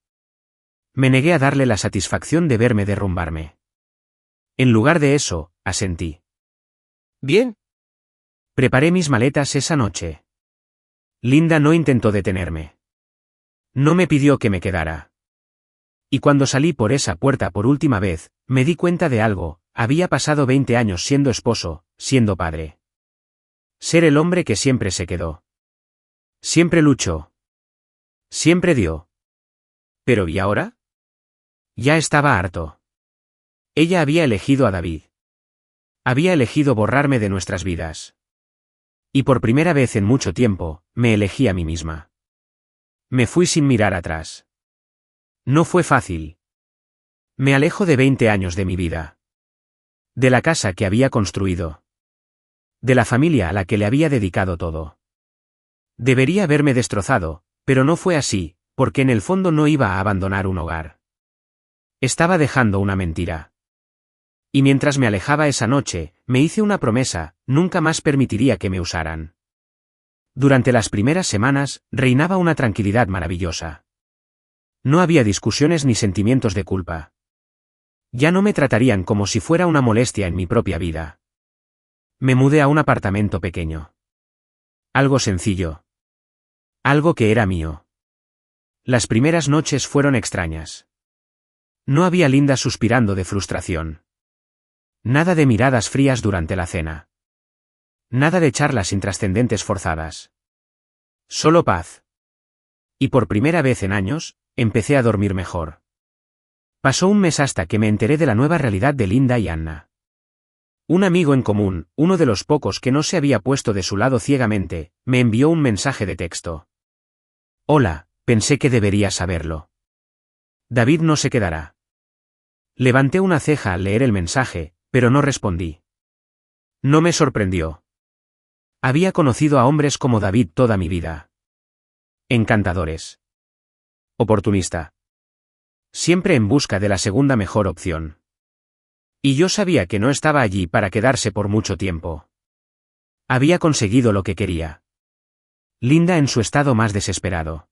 Me negué a darle la satisfacción de verme derrumbarme. En lugar de eso, asentí.
Bien.
Preparé mis maletas esa noche. Linda no intentó detenerme. No me pidió que me quedara. Y cuando salí por esa puerta por última vez, me di cuenta de algo: había pasado 20 años siendo esposo, siendo padre. Ser el hombre que siempre se quedó. Siempre luchó. Siempre dio. ¿Pero y ahora? Ya estaba harto. Ella había elegido a David. Había elegido borrarme de nuestras vidas. Y por primera vez en mucho tiempo, me elegí a mí misma. Me fui sin mirar atrás. No fue fácil. Me alejo de 20 años de mi vida. De la casa que había construido. De la familia a la que le había dedicado todo. Debería haberme destrozado, pero no fue así, porque en el fondo no iba a abandonar un hogar. Estaba dejando una mentira. Y mientras me alejaba esa noche, me hice una promesa: nunca más permitiría que me usaran. Durante las primeras semanas, reinaba una tranquilidad maravillosa. No había discusiones ni sentimientos de culpa. Ya no me tratarían como si fuera una molestia en mi propia vida. Me mudé a un apartamento pequeño. Algo sencillo. Algo que era mío. Las primeras noches fueron extrañas. No había Linda suspirando de frustración. Nada de miradas frías durante la cena. Nada de charlas intrascendentes forzadas. Solo paz. Y por primera vez en años, empecé a dormir mejor. Pasó un mes hasta que me enteré de la nueva realidad de Linda y Anna. Un amigo en común, uno de los pocos que no se había puesto de su lado ciegamente, me envió un mensaje de texto. Hola, pensé que deberías saberlo. David no se quedará. Levanté una ceja al leer el mensaje, pero no respondí. No me sorprendió. Había conocido a hombres como David toda mi vida. Encantadores. Oportunista. Siempre en busca de la segunda mejor opción. Y yo sabía que no estaba allí para quedarse por mucho tiempo. Había conseguido lo que quería. Linda en su estado más desesperado.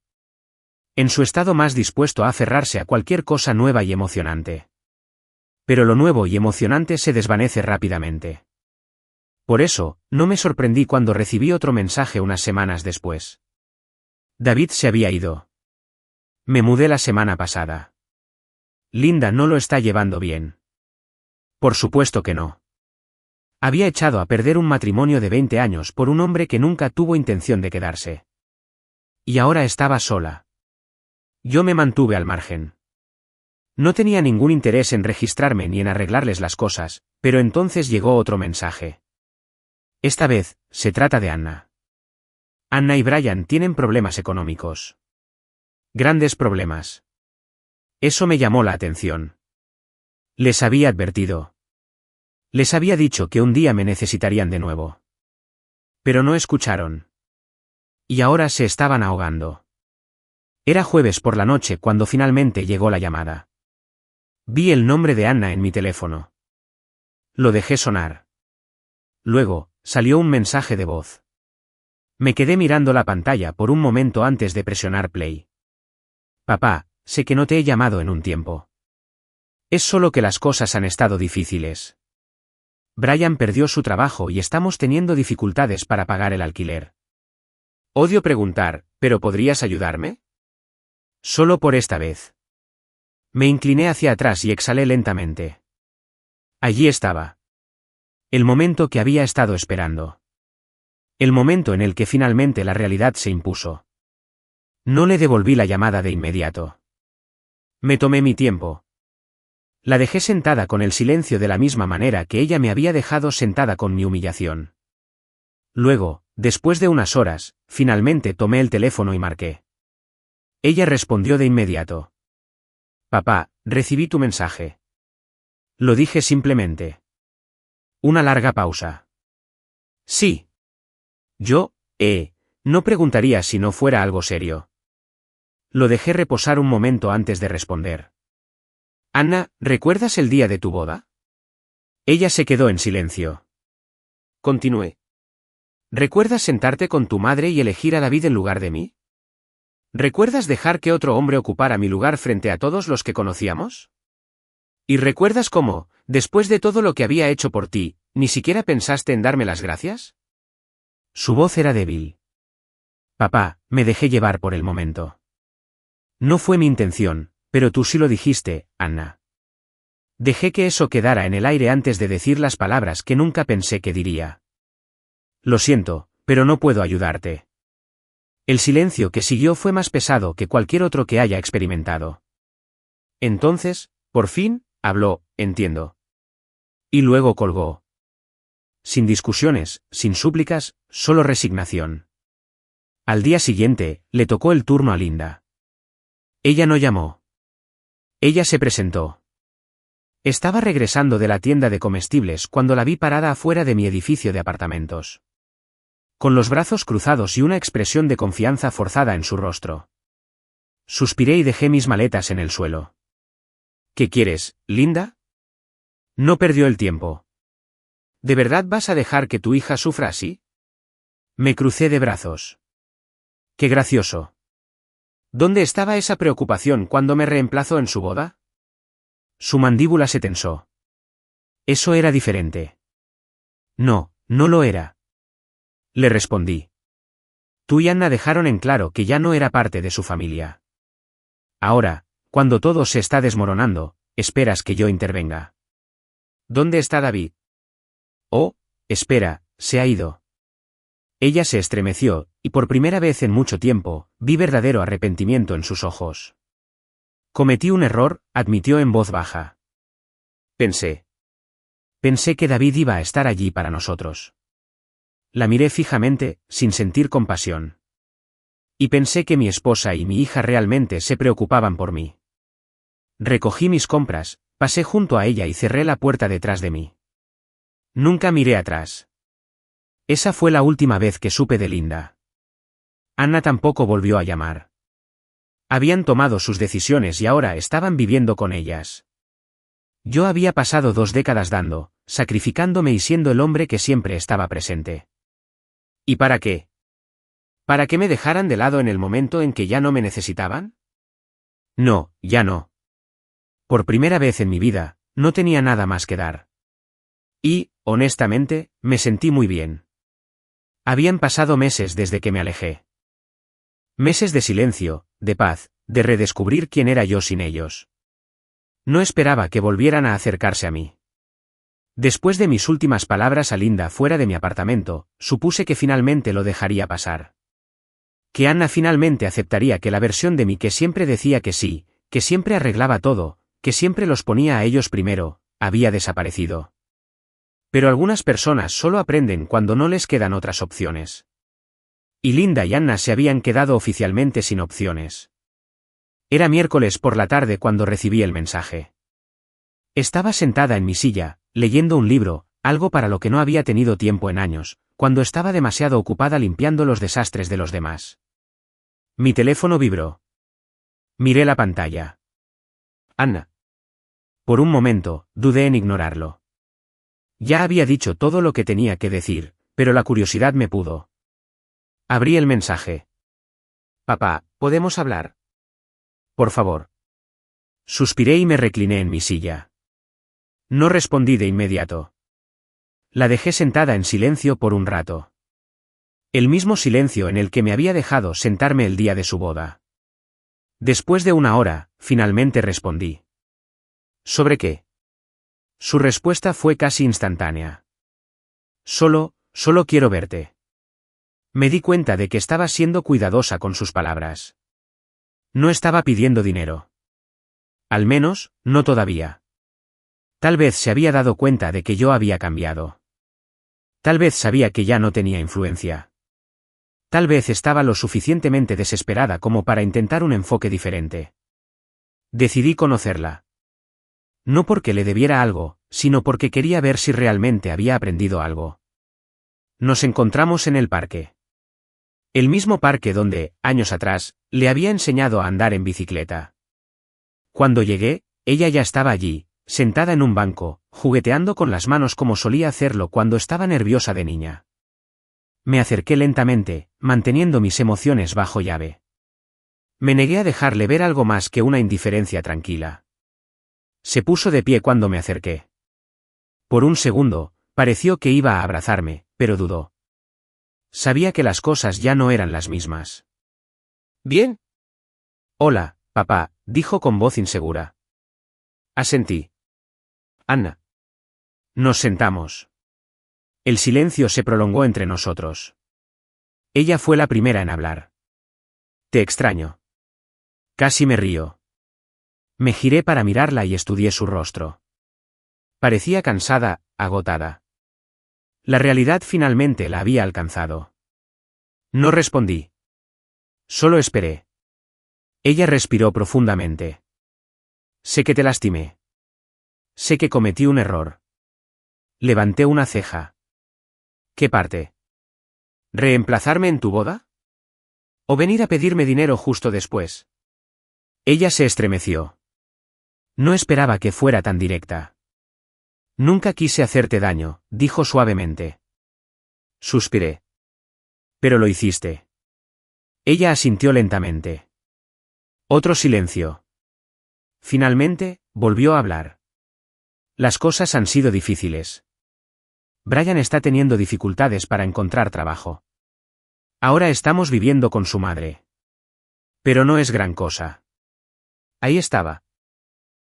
En su estado más dispuesto a aferrarse a cualquier cosa nueva y emocionante. Pero lo nuevo y emocionante se desvanece rápidamente. Por eso, no me sorprendí cuando recibí otro mensaje unas semanas después. David se había ido. Me mudé la semana pasada. Linda no lo está llevando bien. Por supuesto que no. Había echado a perder un matrimonio de 20 años por un hombre que nunca tuvo intención de quedarse. Y ahora estaba sola. Yo me mantuve al margen. No tenía ningún interés en registrarme ni en arreglarles las cosas, pero entonces llegó otro mensaje. Esta vez, se trata de Anna. Anna y Brian tienen problemas económicos. Grandes problemas. Eso me llamó la atención. Les había advertido. Les había dicho que un día me necesitarían de nuevo. Pero no escucharon. Y ahora se estaban ahogando. Era jueves por la noche cuando finalmente llegó la llamada. Vi el nombre de Anna en mi teléfono. Lo dejé sonar. Luego, salió un mensaje de voz. Me quedé mirando la pantalla por un momento antes de presionar play. Papá, sé que no te he llamado en un tiempo. Es solo que las cosas han estado difíciles. Brian perdió su trabajo y estamos teniendo dificultades para pagar el alquiler. Odio preguntar, ¿pero podrías ayudarme? Solo por esta vez. Me incliné hacia atrás y exhalé lentamente. Allí estaba. El momento que había estado esperando. El momento en el que finalmente la realidad se impuso. No le devolví la llamada de inmediato. Me tomé mi tiempo. La dejé sentada con el silencio de la misma manera que ella me había dejado sentada con mi humillación. Luego, después de unas horas, finalmente tomé el teléfono y marqué. Ella respondió de inmediato. Papá, recibí tu mensaje. Lo dije simplemente. Una larga pausa. Sí. Yo, no preguntaría si no fuera algo serio. Lo dejé reposar un momento antes de responder. Anna, ¿recuerdas el día de tu boda? Ella se quedó en silencio. Continué. ¿Recuerdas sentarte con tu madre y elegir a David en lugar de mí? ¿Recuerdas dejar que otro hombre ocupara mi lugar frente a todos los que conocíamos? ¿Y recuerdas cómo, después de todo lo que había hecho por ti, ni siquiera pensaste en darme las gracias? Su voz era débil. Papá, me dejé llevar por el momento. No fue mi intención, pero tú sí lo dijiste, Anna. Dejé que eso quedara en el aire antes de decir las palabras que nunca pensé que diría. Lo siento, pero no puedo ayudarte. El silencio que siguió fue más pesado que cualquier otro que haya experimentado. Entonces, por fin, habló, entiendo. Y luego colgó. Sin discusiones, sin súplicas, solo resignación. Al día siguiente, le tocó el turno a Linda. Ella no llamó. Ella se presentó. Estaba regresando de la tienda de comestibles cuando la vi parada afuera de mi edificio de apartamentos. Con los brazos cruzados y una expresión de confianza forzada en su rostro. Suspiré y dejé mis maletas en el suelo. ¿Qué quieres, Linda? No perdió el tiempo. ¿De verdad vas a dejar que tu hija sufra así? Me crucé de brazos. Qué gracioso. ¿Dónde estaba esa preocupación cuando me reemplazó en su boda? Su mandíbula se tensó. Eso era diferente. No, no lo era. Le respondí. Tú y Anna dejaron en claro que ya no era parte de su familia. Ahora, cuando todo se está desmoronando, esperas que yo intervenga. ¿Dónde está David? Oh, espera, se ha ido. Ella se estremeció, y por primera vez en mucho tiempo, vi verdadero arrepentimiento en sus ojos. Cometí un error, admitió en voz baja. Pensé que David iba a estar allí para nosotros. La miré fijamente, sin sentir compasión. Y pensé que mi esposa y mi hija realmente se preocupaban por mí. Recogí mis compras, pasé junto a ella y cerré la puerta detrás de mí. Nunca miré atrás. Esa fue la última vez que supe de Linda. Anna tampoco volvió a llamar. Habían tomado sus decisiones y ahora estaban viviendo con ellas. Yo había pasado 2 décadas dando, sacrificándome y siendo el hombre que siempre estaba presente. ¿Y para qué? ¿Para que me dejaran de lado en el momento en que ya no me necesitaban? No, ya no. Por primera vez en mi vida, no tenía nada más que dar. Y, honestamente, me sentí muy bien. Habían pasado meses desde que me alejé. Meses de silencio, de paz, de redescubrir quién era yo sin ellos. No esperaba que volvieran a acercarse a mí. Después de mis últimas palabras a Linda fuera de mi apartamento, supuse que finalmente lo dejaría pasar. Que Anna finalmente aceptaría que la versión de mí que siempre decía que sí, que siempre arreglaba todo, que siempre los ponía a ellos primero, había desaparecido. Pero algunas personas solo aprenden cuando no les quedan otras opciones. Y Linda y Anna se habían quedado oficialmente sin opciones. Era miércoles por la tarde cuando recibí el mensaje. Estaba sentada en mi silla, leyendo un libro, algo para lo que no había tenido tiempo en años, cuando estaba demasiado ocupada limpiando los desastres de los demás. Mi teléfono vibró. Miré la pantalla. Anna. Por un momento, dudé en ignorarlo. Ya había dicho todo lo que tenía que decir, pero la curiosidad me pudo. Abrí el mensaje. Papá, ¿podemos hablar? Por favor. Suspiré y me recliné en mi silla. No respondí de inmediato. La dejé sentada en silencio por un rato. El mismo silencio en el que me había dejado sentarme el día de su boda. Después de 1 hora, finalmente respondí. ¿Sobre qué? Su respuesta fue casi instantánea. Solo quiero verte. Me di cuenta de que estaba siendo cuidadosa con sus palabras. No estaba pidiendo dinero. Al menos, no todavía. Tal vez se había dado cuenta de que yo había cambiado. Tal vez sabía que ya no tenía influencia. Tal vez estaba lo suficientemente desesperada como para intentar un enfoque diferente. Decidí conocerla. No porque le debiera algo, sino porque quería ver si realmente había aprendido algo. Nos encontramos en el parque. El mismo parque donde, años atrás, le había enseñado a andar en bicicleta. Cuando llegué, ella ya estaba allí, sentada en un banco, jugueteando con las manos como solía hacerlo cuando estaba nerviosa de niña. Me acerqué lentamente, manteniendo mis emociones bajo llave. Me negué a dejarle ver algo más que una indiferencia tranquila. Se puso de pie cuando me acerqué. Por un segundo, pareció que iba a abrazarme, pero dudó. Sabía que las cosas ya no eran las mismas.
¿Bien?
Hola, papá, dijo con voz insegura.
Asentí.
Anna. Nos sentamos. El silencio se prolongó entre nosotros. Ella fue la primera en hablar. Te extraño. Casi me río. Me giré para mirarla y estudié su rostro. Parecía cansada, agotada. La realidad finalmente la había alcanzado. No respondí. Solo esperé. Ella respiró profundamente. Sé que te lastimé. Sé que cometí un error. Levanté una ceja. ¿Qué parte? ¿Reemplazarme en tu boda? ¿O venir a pedirme dinero justo después? Ella se estremeció. No esperaba que fuera tan directa. Nunca quise hacerte daño, dijo suavemente. Suspiré. Pero lo hiciste. Ella asintió lentamente. Otro silencio. Finalmente, volvió a hablar. Las cosas han sido difíciles. Brian está teniendo dificultades para encontrar trabajo. Ahora estamos viviendo con su madre. Pero no es gran cosa. Ahí estaba.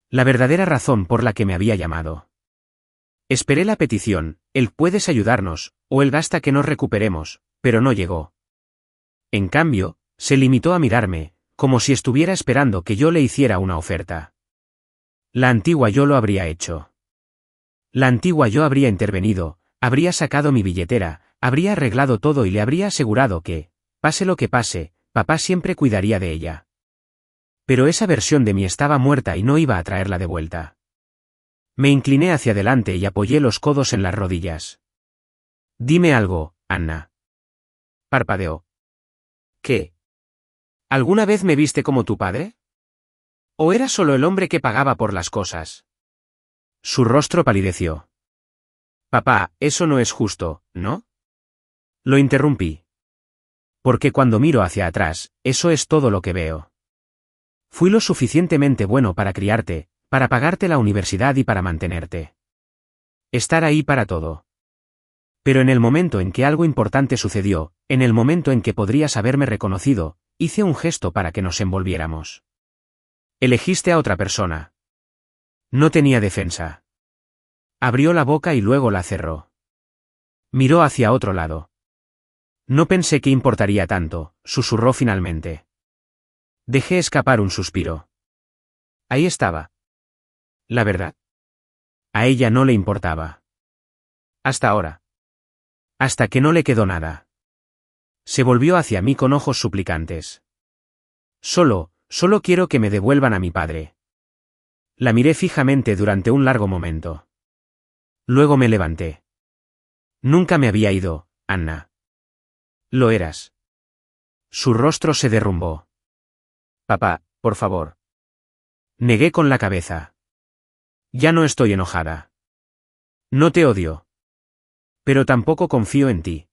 La verdadera razón por la que me había llamado. Esperé la petición, el puedes ayudarnos, o el gasta que nos recuperemos, pero no llegó. En cambio, se limitó a mirarme, como si estuviera esperando que yo le hiciera una oferta. La antigua yo lo habría hecho. La antigua yo habría intervenido, habría sacado mi billetera, habría arreglado todo y le habría asegurado que, pase lo que pase, papá siempre cuidaría de ella. Pero esa versión de mí estaba muerta y no iba a traerla de vuelta. Me incliné hacia adelante y apoyé los codos en las rodillas. Dime algo, Anna. Parpadeó. ¿Qué? ¿Alguna vez me viste como tu padre? ¿O era solo el hombre que pagaba por las cosas? Su rostro palideció. Papá, eso no es justo, ¿no? Lo interrumpí. Porque cuando miro hacia atrás, eso es todo lo que veo. Fui lo suficientemente bueno para criarte, para pagarte la universidad y para mantenerte. Estar ahí para todo. Pero en el momento en que algo importante sucedió, en el momento en que podrías haberme reconocido, hice un gesto para que nos envolviéramos. Elegiste a otra persona. No tenía defensa. Abrió la boca y luego la cerró. Miró hacia otro lado. No pensé que importaría tanto, susurró finalmente. Dejé escapar un suspiro. Ahí estaba. La verdad. A ella no le importaba. Hasta ahora. Hasta que no le quedó nada. Se volvió hacia mí con ojos suplicantes. Solo quiero que me devuelvan a mi padre. La miré fijamente durante un largo momento. Luego me levanté. Nunca me había ido, Anna. Lo eras. Su rostro se derrumbó. Papá, por favor. Negué con la cabeza. Ya no estoy enojada. No te odio. Pero tampoco confío en ti.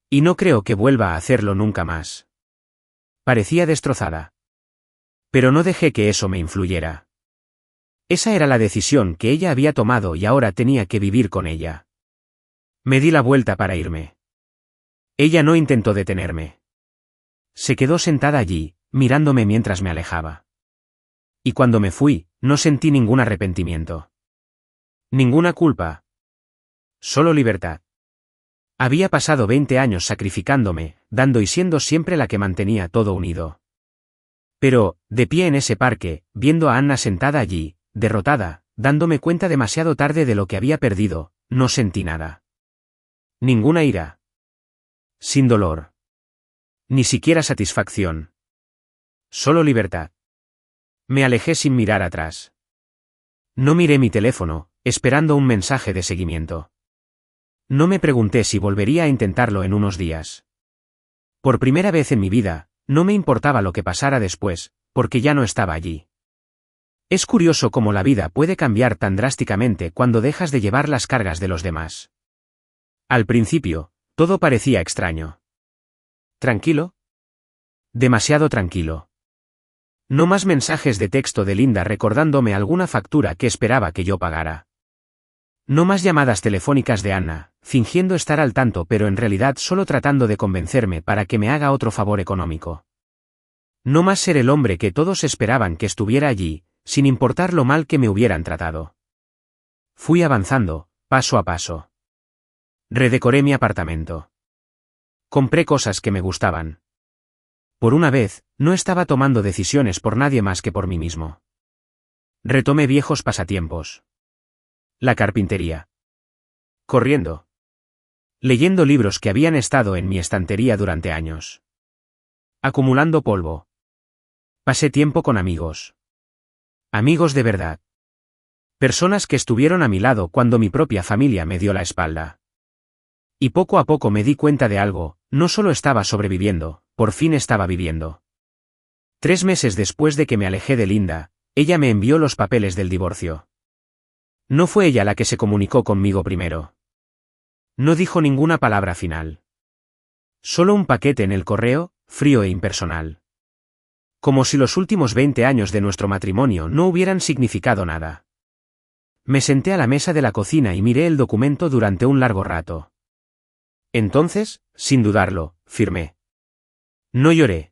Y no creo que vuelva a hacerlo nunca más. Parecía destrozada. Pero no dejé que eso me influyera. Esa era la decisión que ella había tomado y ahora tenía que vivir con ella. Me di la vuelta para irme. Ella no intentó detenerme. Se quedó sentada allí, mirándome mientras me alejaba. Y cuando me fui, no sentí ningún arrepentimiento. Ninguna culpa. Solo libertad. Había pasado 20 años sacrificándome, dando y siendo siempre la que mantenía todo unido. Pero, de pie en ese parque, viendo a Anna sentada allí, derrotada, dándome cuenta demasiado tarde de lo que había perdido, no sentí nada. Ninguna ira. Sin dolor. Ni siquiera satisfacción. Solo libertad. Me alejé sin mirar atrás. No miré mi teléfono, esperando un mensaje de seguimiento. No me pregunté si volvería a intentarlo en unos días. Por primera vez en mi vida, no me importaba lo que pasara después, porque ya no estaba allí. Es curioso cómo la vida puede cambiar tan drásticamente cuando dejas de llevar las cargas de los demás. Al principio, todo parecía extraño.
¿Tranquilo?
Demasiado tranquilo. No más mensajes de texto de Linda recordándome alguna factura que esperaba que yo pagara. No más llamadas telefónicas de Anna, fingiendo estar al tanto pero en realidad solo tratando de convencerme para que me haga otro favor económico. No más ser el hombre que todos esperaban que estuviera allí, sin importar lo mal que me hubieran tratado. Fui avanzando, paso a paso. Redecoré mi apartamento. Compré cosas que me gustaban. Por una vez, no estaba tomando decisiones por nadie más que por mí mismo. Retomé viejos pasatiempos. La carpintería. Corriendo. Leyendo libros que habían estado en mi estantería durante años. Acumulando polvo. Pasé tiempo con amigos. Amigos de verdad. Personas que estuvieron a mi lado cuando mi propia familia me dio la espalda. Y poco a poco me di cuenta de algo, no solo estaba sobreviviendo, por fin estaba viviendo. 3 meses después de que me alejé de Linda, ella me envió los papeles del divorcio. No fue ella la que se comunicó conmigo primero. No dijo ninguna palabra final. Solo un paquete en el correo, frío e impersonal. Como si los últimos 20 años de nuestro matrimonio no hubieran significado nada. Me senté a la mesa de la cocina y miré el documento durante un largo rato. Entonces, sin dudarlo, firmé. No lloré.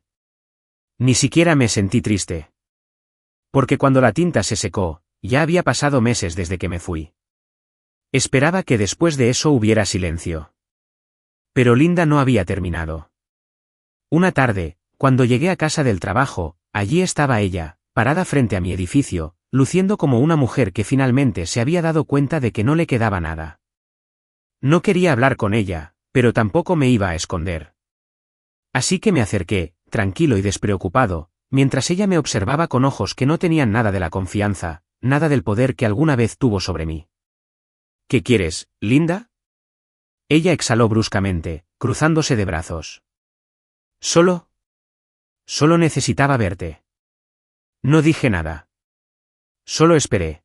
Ni siquiera me sentí triste. Porque cuando la tinta se secó, ya había pasado meses desde que me fui. Esperaba que después de eso hubiera silencio. Pero Linda no había terminado. Una tarde, cuando llegué a casa del trabajo, allí estaba ella, parada frente a mi edificio, luciendo como una mujer que finalmente se había dado cuenta de que no le quedaba nada. No quería hablar con ella, pero tampoco me iba a esconder. Así que me acerqué, tranquilo y despreocupado, mientras ella me observaba con ojos que no tenían nada de la confianza, nada del poder que alguna vez tuvo sobre mí. ¿Qué quieres, Linda? Ella exhaló bruscamente, cruzándose de brazos. Solo necesitaba verte. No dije nada. Solo esperé.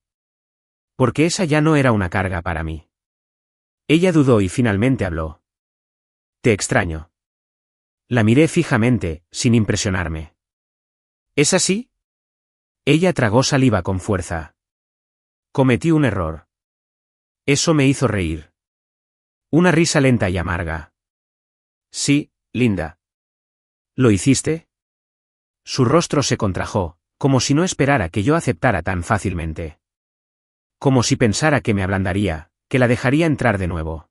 Porque esa ya no era una carga para mí. Ella dudó y finalmente habló. Te extraño. La miré fijamente, sin impresionarme. ¿Es así? Ella tragó saliva con fuerza. Cometí un error. Eso me hizo reír. Una risa lenta y amarga. Sí, Linda. ¿Lo hiciste? Su rostro se contrajo, como si no esperara que yo aceptara tan fácilmente. Como si pensara que me ablandaría, que la dejaría entrar de nuevo.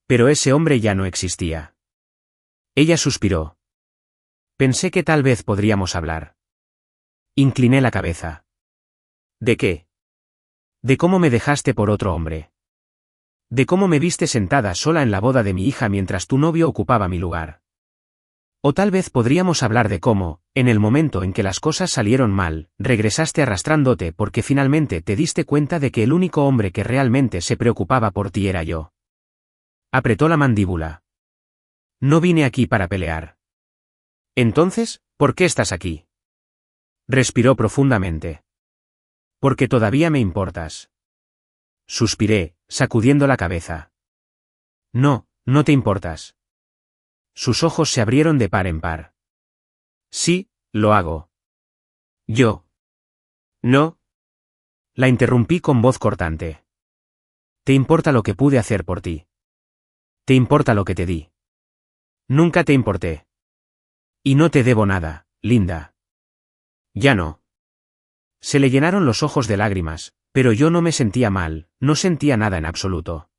Pero ese hombre ya no existía. Ella suspiró. Pensé que tal vez podríamos hablar. Incliné la cabeza. ¿De qué? De cómo me dejaste por otro hombre. De cómo me viste sentada sola en la boda de mi hija mientras tu novio ocupaba mi lugar. O tal vez podríamos hablar de cómo, en el momento en que las cosas salieron mal, regresaste arrastrándote porque finalmente te diste cuenta de que el único hombre que realmente se preocupaba por ti era yo. Apretó la mandíbula. No vine aquí para pelear. Entonces, ¿por qué estás aquí? Respiró profundamente. Porque todavía me importas. Suspiré, sacudiendo la cabeza. No, no te importas. Sus ojos se abrieron de par en par. Sí, lo hago. Yo. No. La interrumpí con voz cortante. Te importa lo que pude hacer por ti. Te importa lo que te di. Nunca te importé. Y no te debo nada, Linda. Ya no. Se le llenaron los ojos de lágrimas, pero yo no me sentía mal, no sentía nada en absoluto.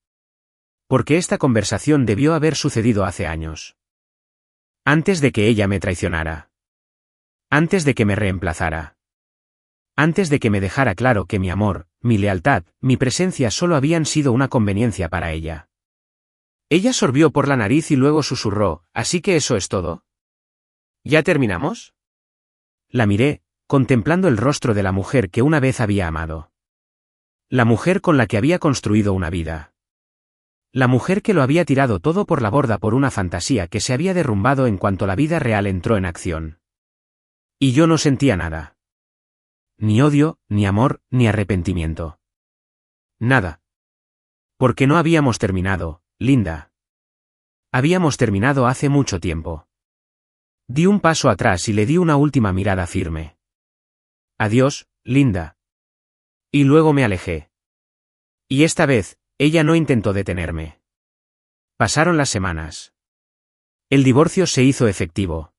Porque esta conversación debió haber sucedido hace años. Antes de que ella me traicionara. Antes de que me reemplazara. Antes de que me dejara claro que mi amor, mi lealtad, mi presencia solo habían sido una conveniencia para ella. Ella sorbió por la nariz y luego susurró, ¿así que eso es todo? ¿Ya terminamos? La miré, contemplando el rostro de la mujer que una vez había amado. La mujer con la que había construido una vida. La mujer que lo había tirado todo por la borda por una fantasía que se había derrumbado en cuanto la vida real entró en acción. Y yo no sentía nada. Ni odio, ni amor, ni arrepentimiento. Nada. Porque no habíamos terminado, Linda. Habíamos terminado hace mucho tiempo. Di un paso atrás y le di una última mirada firme. Adiós, Linda. Y luego me alejé. Y esta vez, ella no intentó detenerme. Pasaron las semanas. El divorcio se hizo efectivo.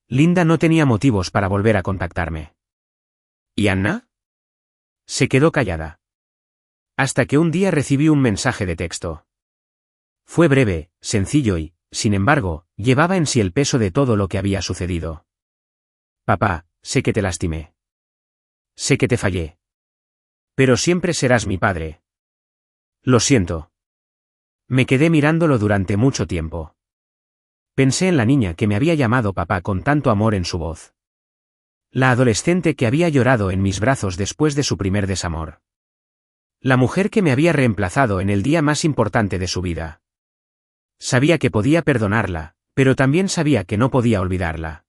Linda no tenía motivos para volver a contactarme. ¿Y Anna? Se quedó callada. Hasta que un día recibí un mensaje de texto. Fue breve, sencillo y, sin embargo, llevaba en sí el peso de todo lo que había sucedido. Papá, sé que te lastimé. Sé que te fallé. Pero siempre serás mi padre. Lo siento. Me quedé mirándolo durante mucho tiempo. Pensé en la niña que me había llamado papá con tanto amor en su voz. La adolescente que había llorado en mis brazos después de su primer desamor. La mujer que me había reemplazado en el día más importante de su vida. Sabía que podía perdonarla, pero también sabía que no podía olvidarla.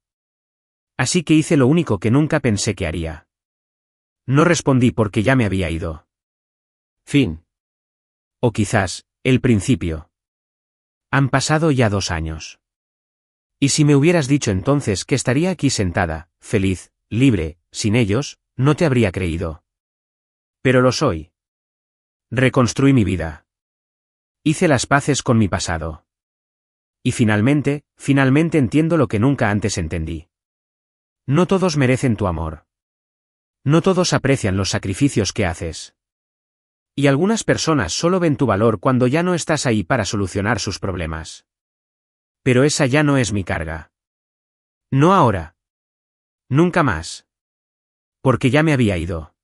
Así que hice lo único que nunca pensé que haría. No respondí porque ya me había ido. Fin. O quizás, el principio. Han pasado ya 2 años. Y si me hubieras dicho entonces que estaría aquí sentada, feliz, libre, sin ellos, no te habría creído. Pero lo soy. Reconstruí mi vida. Hice las paces con mi pasado. Y finalmente entiendo lo que nunca antes entendí. No todos merecen tu amor. No todos aprecian los sacrificios que haces. Y algunas personas solo ven tu valor cuando ya no estás ahí para solucionar sus problemas. Pero esa ya no es mi carga. No ahora. Nunca más. Porque ya me había ido.